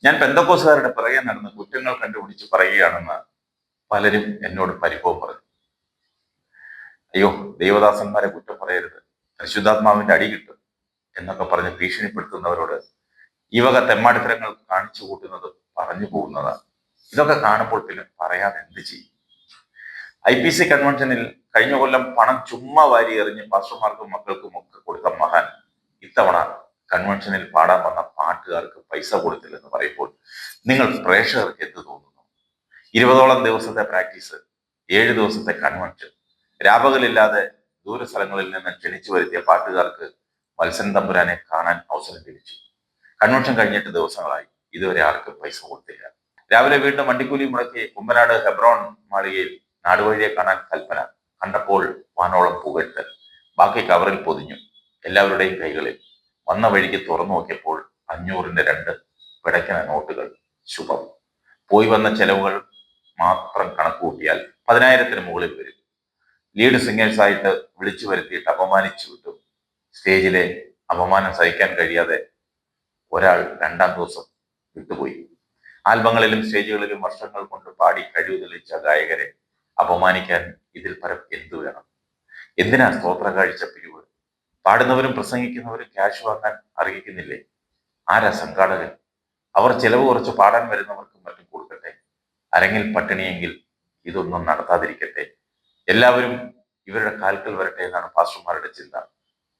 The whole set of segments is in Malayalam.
ഞാൻ പെന്തക്കോസുകാരുടെ പിറകെ നടന്ന് കുറ്റങ്ങൾ കണ്ടുപിടിച്ച് പറയുകയാണെന്ന് പലരും എന്നോട് പരിഭവം പറഞ്ഞു. അയ്യോ, ദൈവദാസന്മാരെ കുറ്റം പറയരുത്, പരിശുദ്ധാത്മാവിന്റെ അടി കിട്ടും എന്നൊക്കെ പറഞ്ഞ് ഭീഷണിപ്പെടുത്തുന്നവരോട് ഈ വക തെമ്മാടിത്തരങ്ങൾ കാണിച്ചു കൂട്ടുന്നത് പറഞ്ഞു പോകുന്നതാണ്. ഇതൊക്കെ കാണുമ്പോൾ പിന്നെ പറയാതെ എന്ത് ചെയ്യും? IPC കൺവെൻഷനിൽ കഴിഞ്ഞ കൊല്ലം പണം ചുമ്മാ വാരി എറിഞ്ഞ് പാസ്റ്റർമാർക്കും മക്കൾക്കും ഒക്കെ കൊടുത്ത മഹാൻ ഇത്തവണ കൺവെൻഷനിൽ പാടാൻ വന്ന പാട്ടുകാർക്ക് പൈസ കൊടുത്തില്ലെന്ന് പറയുമ്പോൾ നിങ്ങൾ പ്രേക്ഷകർക്ക് എന്ത് തോന്നുന്നു? 20ഓളം ദിവസത്തെ പ്രാക്ടീസ്, 7 ദിവസത്തെ കൺവെൻഷൻ, രാപകലില്ലാതെ ദൂരസ്ഥലങ്ങളിൽ നിന്ന് ക്ഷണിച്ചു വരുത്തിയ പാട്ടുകാർക്ക് വത്സൻ തമ്പുരാനെ കാണാൻ അവസരം ലഭിച്ചു. കൺവെൻഷൻ കഴിഞ്ഞിട്ട് ദിവസങ്ങളായി, ഇതുവരെ ആർക്കും പൈസ കൊടുത്തില്ല. രാവിലെ വീണ്ടും വണ്ടിക്കൂലി മുടക്കി കുമ്പനാട് ഹെബ്രോൺ മാളികയിൽ നാടുവഴിയെ കാണാൻ കൽപ്പന. കണ്ടപ്പോൾ വാനോളം പുകട്ട്, ബാക്കി കവറിൽ പൊതിഞ്ഞു എല്ലാവരുടെയും കൈകളിൽ. വന്ന വഴിക്ക് തുറന്നു നോക്കിയപ്പോൾ 500-ന്റെ 2 പിടയ്ക്കുന്ന നോട്ടുകൾ. ശുഭം. പോയി വന്ന ചെലവുകൾ മാത്രം കണക്ക് കൂട്ടിയാൽ 10,000-ന് മുകളിൽ വരും. ലീഡ് സിംഗേഴ്സായിട്ട് വിളിച്ചു വരുത്തിയിട്ട് അപമാനിച്ചു വിട്ടു. സ്റ്റേജിലെ അപമാനം സഹിക്കാൻ കഴിയാതെ ഒരാൾ 2ാം ദിവസം വിട്ടുപോയി. ആൽബങ്ങളിലും സ്റ്റേജുകളിലും വർഷങ്ങൾ കൊണ്ട് പാടി കഴിവ് തെളിയിച്ച ഗായകരെ അപമാനിക്കാൻ ഇതിൽ പരം എന്തു വേണം? എന്തിനാ സ്തോത്ര കാഴ്ച പിരിവ്? പാടുന്നവരും പ്രസംഗിക്കുന്നവരും ക്യാഷ് വാങ്ങാൻ അറിയിക്കുന്നില്ലേ? ആരാ സംഘാടകൻ? അവർ ചെലവ് കുറച്ച് പാടാൻ വരുന്നവർക്കും മറ്റും കൊടുക്കട്ടെ. അരങ്ങിൽ പട്ടിണിയെങ്കിൽ ഇതൊന്നും നടത്താതിരിക്കട്ടെ. എല്ലാവരും ഇവരുടെ കാൽക്കൽ വരട്ടെ എന്നാണ് പാസ്റ്റർമാരുടെ ചിന്ത.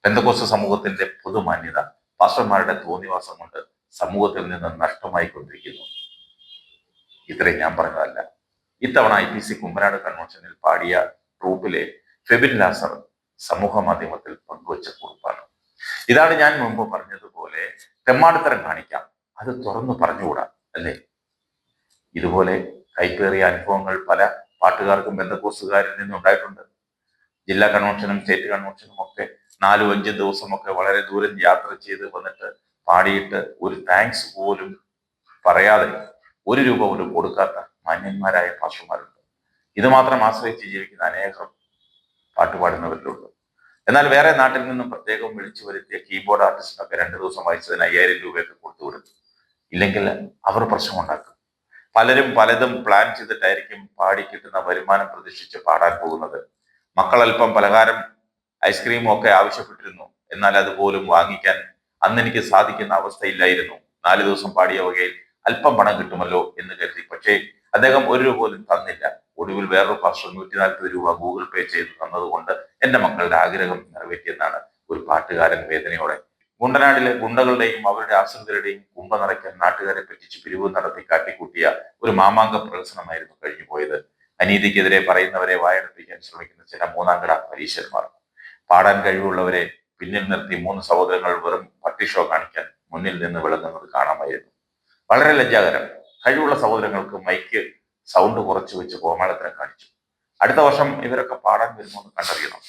പെന്തക്കോസ്ത് സമൂഹത്തിന്റെ പൊതുമാന്യത പാസ്റ്റർമാരുടെ തോന്നിവാസം കൊണ്ട് സമൂഹത്തിൽ നിന്ന് നഷ്ടമായി കൊണ്ടിരിക്കുന്നു. ഇത്രയും ഞാൻ പറഞ്ഞതല്ല. ഇത്തവണ IPC കുമ്പനാട് കൺവെൻഷനിൽ പാടിയ ട്രൂപ്പിലെ ഫെബിൻ ലാസർ സമൂഹ മാധ്യമത്തിൽ പങ്കുവച്ച കുറിപ്പാണ്. ഇതാണ് ഞാൻ മുമ്പ് പറഞ്ഞതുപോലെ, തെമ്മാടിത്തരം കാണിക്കാം, അത് തുറന്നു പറഞ്ഞുകൂടാ അല്ലേ? ഇതുപോലെ കൈപ്പേറിയ അനുഭവങ്ങൾ പല പാട്ടുകാർക്കും ബന്ധക്കോസുകാരിൽ നിന്നുണ്ടായിട്ടുണ്ട്. ജില്ലാ കൺവെൻഷനും സ്റ്റേറ്റ് കൺവെൻഷനും ഒക്കെ 4-5 ദിവസമൊക്കെ വളരെ ദൂരം യാത്ര ചെയ്ത് വന്നിട്ട് പാടിയിട്ട് ഒരു താങ്ക്സ് പോലും പറയാതെ, 1 രൂപ പോലും കൊടുക്കാത്ത മാന്യന്മാരായ പാസ്റ്റർമാരുണ്ട്. ഇത് മാത്രം ആശ്രയിച്ച് ജീവിക്കുന്ന അനേകം പാട്ടുപാടുന്നവരിലുണ്ട്. എന്നാൽ വേറെ നാട്ടിൽ നിന്നും പ്രത്യേകം വിളിച്ചു വരുത്തിയ കീബോർഡ് ആർട്ടിസ്റ്റിനൊക്കെ 2 ദിവസം വായിച്ചതിന് 5,000 രൂപയൊക്കെ കൊടുത്തു കൊടുക്കും. ഇല്ലെങ്കിൽ അവർ പ്രശ്നമുണ്ടാക്കും. പലരും പലതും പ്ലാൻ ചെയ്തിട്ടായിരിക്കും പാടി കിട്ടുന്ന വരുമാനം പ്രതീക്ഷിച്ച് പാടാൻ പോകുന്നത്. മക്കൾ അല്പം പലഹാരം, ഐസ്ക്രീമും ഒക്കെ ആവശ്യപ്പെട്ടിരുന്നു. എന്നാൽ അതുപോലും വാങ്ങിക്കാൻ അന്ന് എനിക്ക് സാധിക്കുന്ന അവസ്ഥയില്ലായിരുന്നു. 4 ദിവസം പാടിയ വകയിൽ അല്പം പണം കിട്ടുമല്ലോ എന്ന് കരുതി. പക്ഷേ അദ്ദേഹം 1 രൂപ പോലും തന്നില്ല. ഒടുവിൽ വേറൊരു പാസ്റ്റർ 140 രൂപ ഗൂഗിൾ പേ ചെയ്ത് തന്നതുകൊണ്ട് എന്റെ മക്കളുടെ ആഗ്രഹം നിറവേറ്റിയെന്നാണ് ഒരു പാട്ടുകാരൻ വേദനയോടെ. കുണ്ടനാടിലെ ഗുണ്ടകളുടെയും അവരുടെ ആശ്രിതരുടെയും കുമ്പ നിറയ്ക്കാൻ നാട്ടുകാരെ പറ്റിച്ച് പിരിവ് നടത്തി കാട്ടിക്കൂട്ടിയ ഒരു മാമാങ്ക പ്രഹസനമായിരുന്നു കഴിഞ്ഞു പോയത്. അനീതിക്കെതിരെ പറയുന്നവരെ വായടപ്പിക്കാൻ ശ്രമിക്കുന്ന ചില 3ാംകിട പരീശന്മാർ. പാടാൻ കഴിവുള്ളവരെ പിന്നിൽ നിർത്തി 3 സഹോദരങ്ങൾ വെറും പട്ടി ഷോ കാണിക്കാൻ മുന്നിൽ നിന്ന് വിളങ്ങുന്നത് കാണാമായിരുന്നു. വളരെ ലജ്ജാകരം. കഴിവുള്ള സഹോദരങ്ങൾക്ക് മൈക്ക് സൗണ്ട് കുറച്ചു വെച്ച് കോമാളിത്തരം കാണിച്ചു. അടുത്ത വർഷം ഇവരൊക്കെ പാടാൻ വരുമോ എന്ന് കണ്ടറിയണം.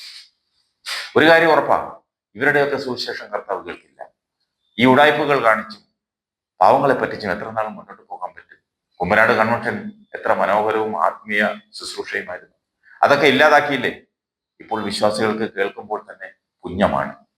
ഒരു കാര്യം ഉറപ്പാണ്, ഇവരുടെയൊക്കെ സുവിശേഷം കർത്താവ് കേൾക്കില്ല. ഈ ഉടായ്പകൾ കാണിച്ചും പാവങ്ങളെ പറ്റിച്ചും എത്ര നാളും മുന്നോട്ട് പോകാൻ പറ്റും? കുമ്പനാട് കൺവെൻഷൻ എത്ര മനോഹരവും ആത്മീയ ശുശ്രൂഷയുമായിരുന്നു. അതൊക്കെ ഇല്ലാതാക്കിയില്ലേ? ഇപ്പോൾ വിശ്വാസികൾക്ക് കേൾക്കുമ്പോൾ തന്നെ പുണ്യമാണ്.